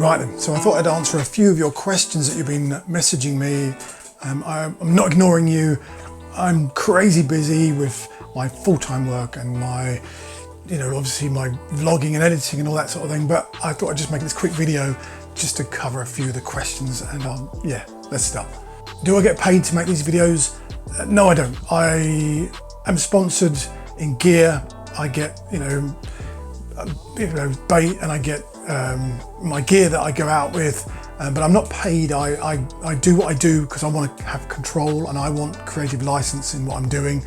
Right then, so I thought I'd answer a few of your questions that you've been messaging me. I'm not ignoring you. I'm crazy busy with my full-time work and my, obviously my vlogging and editing and all that sort of thing, but I thought I'd just make this quick video just to cover a few of the questions and yeah, let's start. Do I get paid to make these videos? No, I don't. I am sponsored in gear. I get, bait, and I get my gear that I go out with, but I'm not paid. I do what I do because I want to have control and I want creative license in what I'm doing.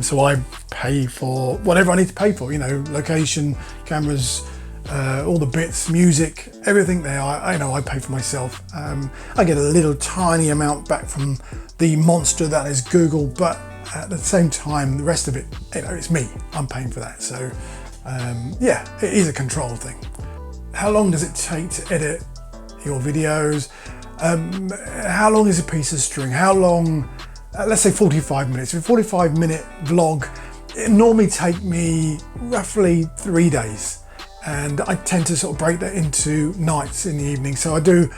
So I pay for whatever I need to pay for, location, cameras, all the bits, music, everything there. I pay for myself. I get a little tiny amount back from the monster that is Google, but at the same time, the rest of it, it's me. I'm paying for that. So yeah, it is a control thing. How long does it take to edit your videos? How long is a piece of string? How long? Let's say 45 minutes. A 45-minute vlog, it normally take me roughly 3 days. And I tend to sort of break that into nights in the evening. So I do,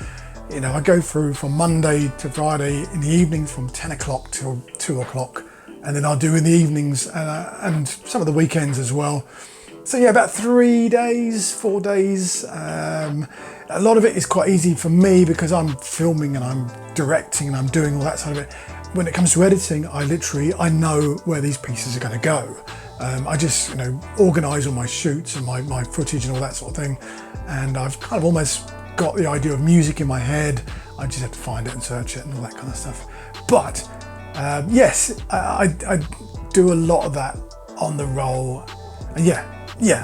I go through from Monday to Friday in the evening from 10 o'clock till 2 o'clock. And then I'll do in the evenings and some of the weekends as well. So yeah, about 3 days, 4 days. A lot of it is quite easy for me because I'm filming and I'm directing and I'm doing all that side of it. When it comes to editing, I know where these pieces are going to go. I just, organise all my shoots and my footage and all that sort of thing. And I've kind of almost got the idea of music in my head. I just have to find it and search it and all that kind of stuff. But yes, I do a lot of that on the roll. And yeah,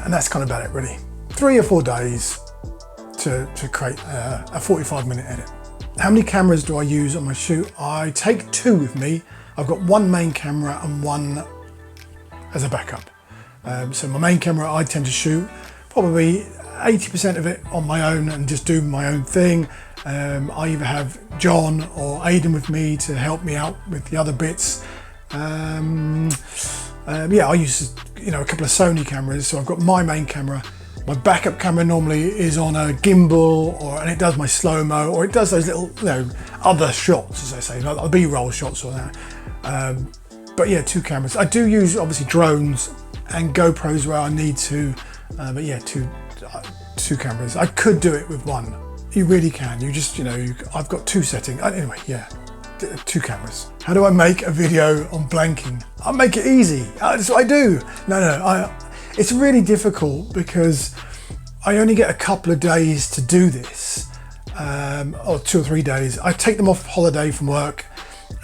and that's kind of about it really. 3 or 4 days to create a 45-minute edit. How many cameras do I use on my shoot? I take 2 with me. I've got one main camera and one as a backup. So my main camera, I tend to shoot probably 80% of it on my own and just do my own thing. I either have John or Aidan with me to help me out with the other bits. Yeah, I use a couple of Sony cameras. So I've got my main camera. My backup camera normally is on a gimbal, and it does my slow-mo, or it does those little, other shots, as I say, like the B-roll shots or that. But yeah, 2 cameras. I do use obviously drones and GoPros where I need to, but yeah, two cameras. I could do it with 1. You really can. You just, I've got 2 settings. Anyway, yeah, 2 cameras. How do I make a video on blanking? I make it easy. That's what I do. No, it's really difficult because I only get a couple of days to do this, or 2 or 3 days. I take them off holiday from work,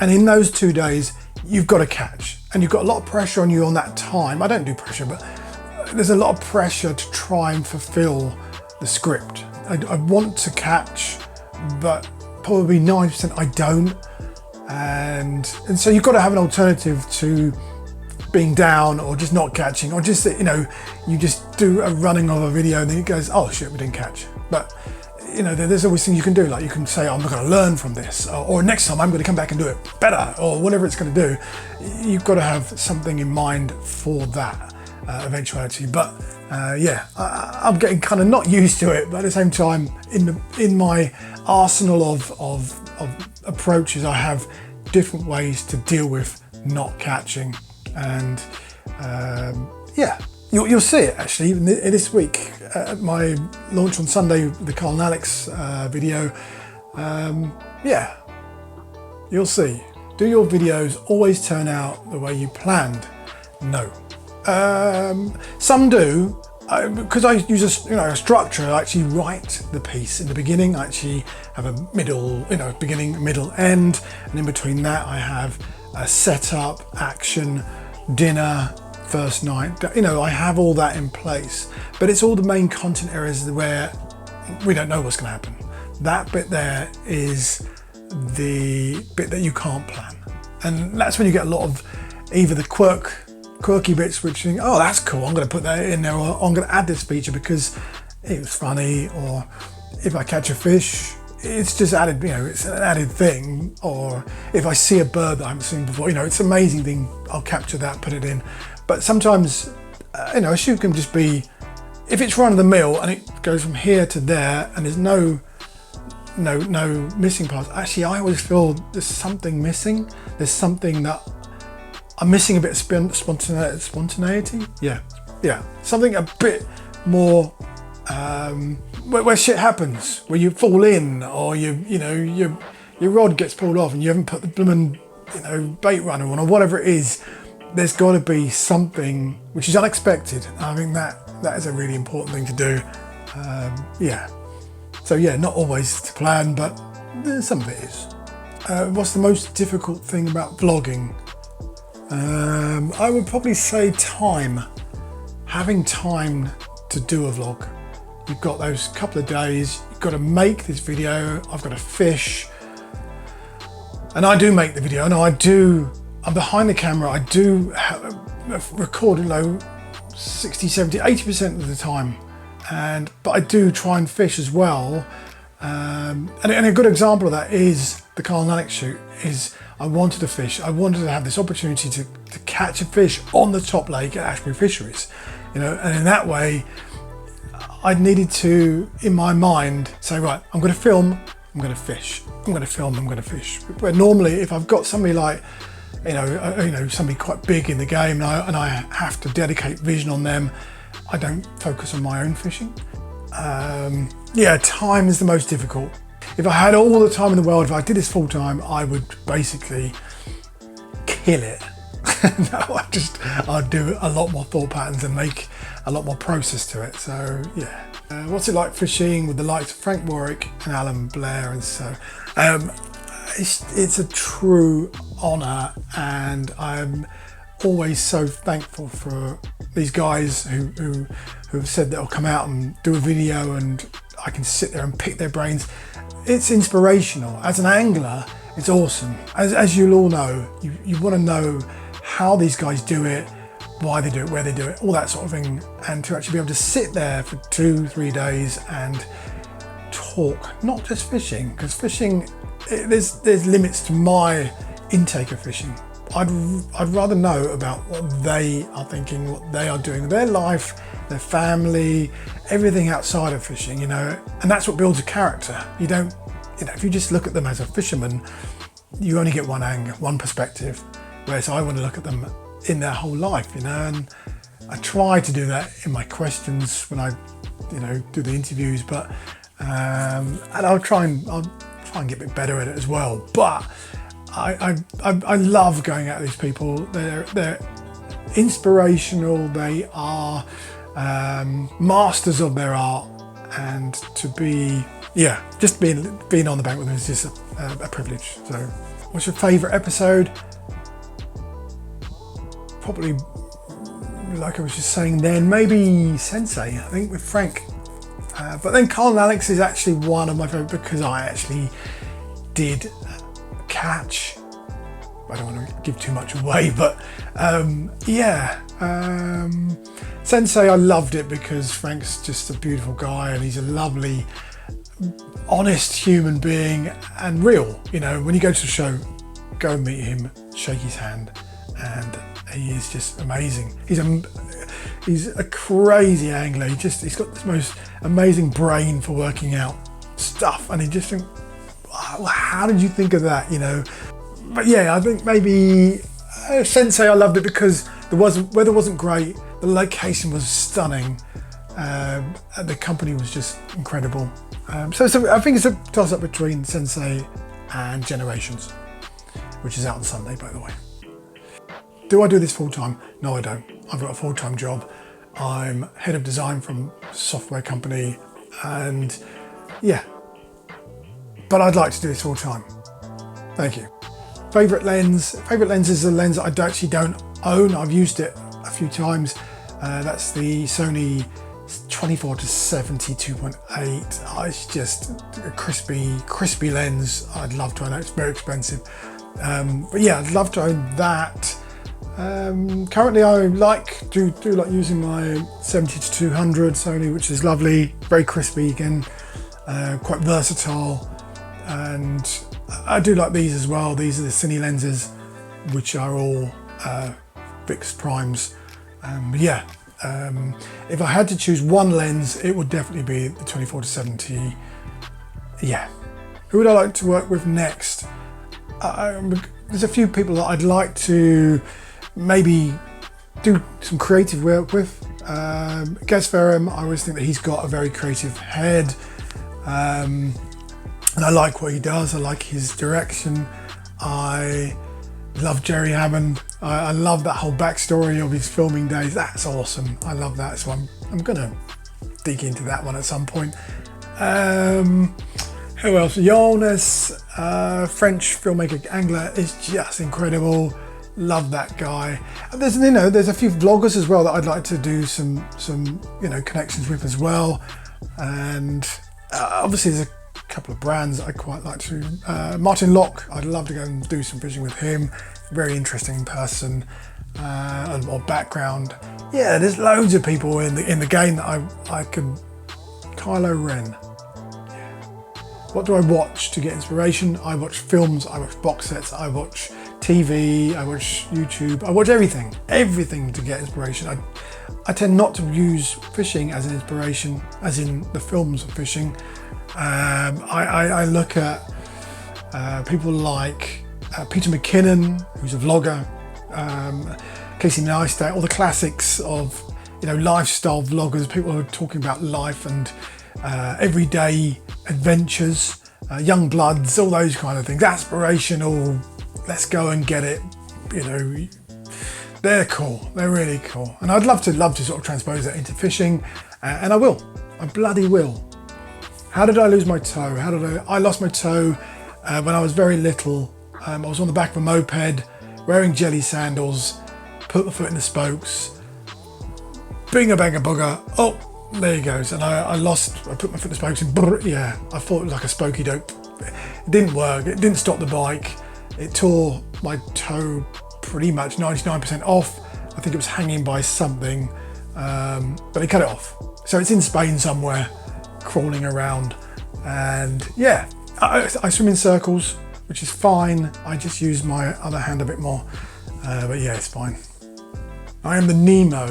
and in those 2 days, you've got to catch, and you've got a lot of pressure on you on that time. I don't do pressure, but there's a lot of pressure to try and fulfill the script. I want to catch, but probably 90% I don't, and so you've got to have an alternative to being down or just not catching, or just you just do a running of a video and then it goes, oh shit, we didn't catch. But there's always things you can do, like you can say, I'm going to learn from this, or next time I'm going to come back and do it better, or whatever it's going to do. You've got to have something in mind for that eventuality. But yeah, I'm getting kind of not used to it, but at the same time, in my arsenal of approaches, I have different ways to deal with not catching. And yeah, you'll see it actually this week at my launch on Sunday, the Carl and Alex video. Yeah, you'll see. Do your videos always turn out the way you planned? No. Some do, because I use a structure. I actually write the piece in the beginning. I actually have a middle, beginning, middle, end, and in between that I have a setup, action, dinner, first night. I have all that in place, but it's all the main content areas where we don't know what's going to happen. That bit there is the bit that you can't plan, and that's when you get a lot of either the quirky bits which you think, oh, that's cool, I'm going to put that in there, or I'm going to add this feature because it was funny, or if I catch a fish, it's just added, it's an added thing. Or if I see a bird that I haven't seen before, it's an amazing thing, I'll capture that, put it in. But sometimes, a shoot can just be if it's run of the mill and it goes from here to there and there's no missing parts, actually I always feel there's something missing. There's something that I'm missing, a bit of spontaneity. Yeah, something a bit more where shit happens, where you fall in, or your rod gets pulled off and you haven't put the blooming bait runner on, or whatever it is. There's got to be something which is unexpected. I think that is a really important thing to do. Yeah. So yeah, not always to plan, but some of it is. What's the most difficult thing about vlogging? I would probably say time. Having time to do a vlog. You've got those couple of days, you've got to make this video, I've got to fish. And I do make the video, and I'm behind the camera, I do record 60, 70, 80% of the time. But I do try and fish as well. And a good example of that is the Carl and Alex shoot. I wanted to fish. I wanted to have this opportunity to catch a fish on the top lake at Ashbury Fisheries. And in that way, I needed to, in my mind, say, right, I'm going to film, I'm going to fish. I'm going to film, I'm going to fish. Where normally, if I've got somebody like, somebody quite big in the game, and I have to dedicate vision on them, I don't focus on my own fishing. Yeah, time is the most difficult. If I had all the time in the world, if I did this full time, I would basically kill it. No, I'd do a lot more thought patterns and make a lot more process to it. So yeah. What's it like fishing with the likes of Frank Warwick and Alan Blair? And so it's a true honour, and I'm always so thankful for these guys who have said they'll come out and do a video and I can sit there and pick their brains. It's inspirational. As an angler, it's awesome. As you'll all know, you want to know how these guys do it, why they do it, where they do it, all that sort of thing. And to actually be able to sit there for 2-3 days and talk, not just fishing, because fishing, there's limits to my intake of fishing. I'd rather know about what they are thinking, what they are doing, their life, their family, everything outside of fishing, and that's what builds a character. You don't, if you just look at them as a fisherman, you only get one angle, one perspective, whereas I want to look at them in their whole life, and I try to do that in my questions when I, do the interviews, but, and I'll try and get a bit better at it as well, but I love going at these people. They're inspirational. They are masters of their art, and to be, just being on the bank with them is just a privilege. So, what's your favourite episode? Probably, like I was just saying then, maybe Sensei, I think, with Frank. But then Carl and Alex is actually one of my favourite because I actually did catch. I don't want to give too much away, but Sensei, I loved it because Frank's just a beautiful guy and he's a lovely, honest human being and real. When you go to a show, go and meet him, shake his hand, and he is just amazing. He's a crazy angler. He's got this most amazing brain for working out stuff, and he just think, wow, how did you think of that? But yeah, I think maybe Sensei, I loved it because the weather wasn't great, the location was stunning, and the company was just incredible. So I think it's a toss-up between Sensei and Generations, which is out on Sunday, by the way. Do I do this full-time? No, I don't. I've got a full-time job. I'm head of design from a software company, and yeah, but I'd like to do this full-time. Thank you. Favourite lens? Favourite lens is a lens that I actually don't own. I've used it a few times. That's the Sony 24-70 2.8. It's just a crispy lens. I'd love to own it. It's very expensive. But yeah, I'd love to own that. Currently I do like using my 70-200 Sony, which is lovely, very crispy again, quite versatile, and I do like these as well. These are the cine lenses, which are all fixed primes. Yeah, If I had to choose one lens, it would definitely be the 24-70. Yeah. Who would I like to work with next? There's a few people that I'd like to maybe do some creative work with. Gas Ferrum, I always think that he's got a very creative head, and I like what he does. I like his direction. I love Jerry Hammond. I love that whole backstory of his filming days. That's awesome. I love that. So I'm gonna dig into that one at some point. Who else? Jonas, French filmmaker, angler, is just incredible. Love that guy. And there's a few vloggers as well that I'd like to do some connections with as well. And obviously there's a couple of brands I'd quite like to. Martin Locke, I'd love to go and do some fishing with him. Very interesting person, or background. Yeah, there's loads of people in the game that I could. Kylo Ren. What do I watch to get inspiration? I watch films, I watch box sets, I watch TV, I watch YouTube, I watch everything to get inspiration. I tend not to use fishing as an inspiration, as in the films of fishing. I look at people like Peter McKinnon, who's a vlogger, Casey Neistat, all the classics of lifestyle vloggers, people who are talking about life and everyday adventures, young bloods, all those kind of things, aspirational, let's go and get it, they're cool, they're really cool. And I'd love to sort of transpose that into fishing, and I will, I bloody will. How did I lose my toe? I lost my toe when I was very little. I was on the back of a moped, wearing jelly sandals, put my foot in the spokes, binga banga booger, oh, there he goes. And I put my foot in the spokes and yeah, I thought it was like a spokey dope. It didn't work, it didn't stop the bike. It tore my toe pretty much 99% off. I think it was hanging by something, but they cut it off. So it's in Spain somewhere, crawling around. And yeah, I swim in circles, which is fine. I just use my other hand a bit more, but yeah, it's fine. I am the Nemo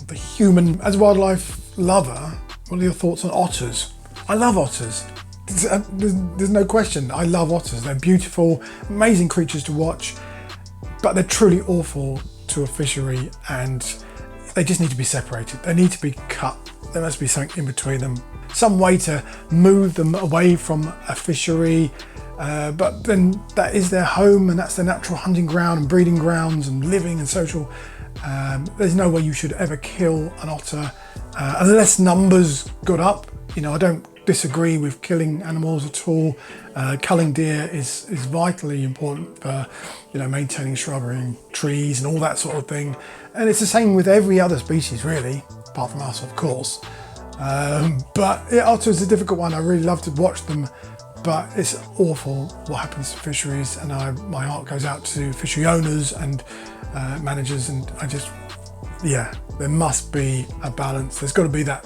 of the human. As a wildlife lover, what are your thoughts on otters? I love otters. There's no question. I love otters. They're beautiful, amazing creatures to watch, but they're truly awful to a fishery, and they just need to be separated. They need to be cut. There must be something in between them. Some way to move them away from a fishery, but then that is their home, and that's their natural hunting ground and breeding grounds and living and social. There's no way you should ever kill an otter unless numbers got up. I don't disagree with killing animals at all. Culling deer is vitally important for maintaining shrubbery and trees and all that sort of thing. And it's the same with every other species really, apart from us of course. But yeah, otters is a difficult one. I really love to watch them, but it's awful what happens to fisheries, and my heart goes out to fishery owners and managers, and there must be a balance. There's got to be that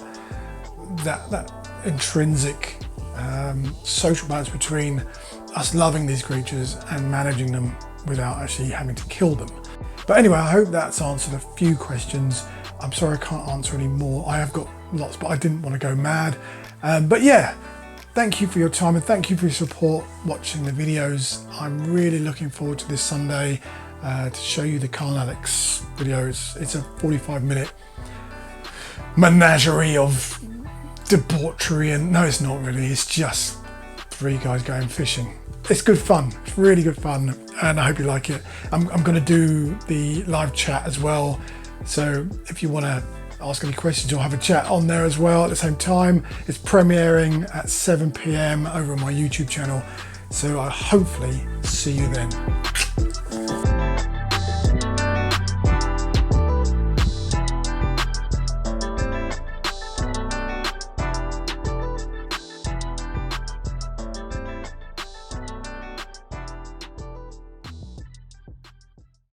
intrinsic social balance between us loving these creatures and managing them without actually having to kill them. But anyway, I hope that's answered a few questions. I'm sorry I can't answer any more. I have got lots, but I didn't want to go mad. But yeah, thank you for your time, and thank you for your support watching the videos. I'm really looking forward to this Sunday to show you the Carl Alex video. It's a 45-minute menagerie of debauchery, and no, it's not really. It's just three guys going fishing. It's good fun. It's really good fun, and I hope you like it. I'm going to do the live chat as well, so if you want to ask any questions or have a chat on there as well at the same time. It's premiering at 7 p.m. over on my YouTube channel, so I'll hopefully see you then.